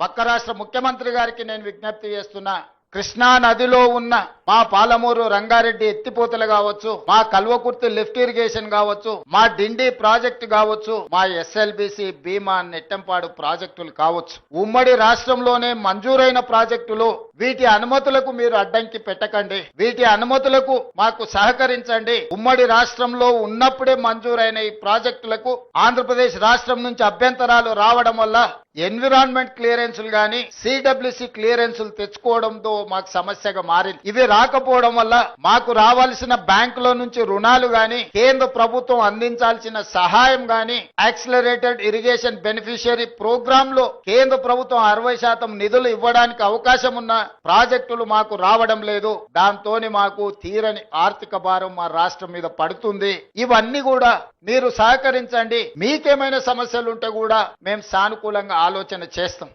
పక్క రాష్ట్ర ముఖ్యమంత్రి గారికి నేను విజ్ఞప్తి చేస్తున్నా, కృష్ణా నదిలో ఉన్న మా పాలమూరు రంగారెడ్డి ఎత్తిపోతలు కావచ్చు, మా కల్వకుర్తి లిఫ్ట్ ఇరిగేషన్ కావచ్చు, మా డిండి ప్రాజెక్టు కావచ్చు, మా ఎస్ఎల్బిసి భీమా నెట్టంపాడు ప్రాజెక్టులు కావచ్చు, ఉమ్మడి రాష్ట్రంలోనే మంజూరైన ప్రాజెక్టులు, వీటి అనుమతులకు మీరు అడ్డంకి పెట్టకండి, వీటి అనుమతులకు మాకు సహకరించండి. ఉమ్మడి రాష్ట్రంలో ఉన్నప్పుడే మంజూరైన ఈ ప్రాజెక్టులకు ఆంధ్రప్రదేశ్ రాష్ట్రం నుంచి అభ్యంతరాలు రావడం వల్ల ఎన్విరాన్మెంట్ క్లియరెన్సులు గాని సిడబ్ల్యూసి క్లియరెన్సులు తెచ్చుకోవడంతో మాకు సమస్యగా మారింది. ఇవి రాకపోవడం వల్ల మాకు రావాల్సిన బ్యాంకుల నుంచి రుణాలు గాని, కేంద్ర ప్రభుత్వం అందించాల్సిన సహాయం గాని, యాక్సిలరేటెడ్ ఇరిగేషన్ బెనిఫిషియరీ ప్రోగ్రామ్ లో కేంద్ర ప్రభుత్వం 60% నిధులు ఇవ్వడానికి అవకాశం ఉన్న ప్రాజెక్టులు మాకు రావడం లేదు. దాంతోని మాకు తీరని ఆర్థిక భారం మా రాష్ట్రం మీద పడుతుంది. ఇవన్నీ కూడా మీరు సహకరించండి. మీకేమైనా సమస్యలు ఉంటే కూడా మేము సానుకూలంగా ఆలోచన చేస్తాం.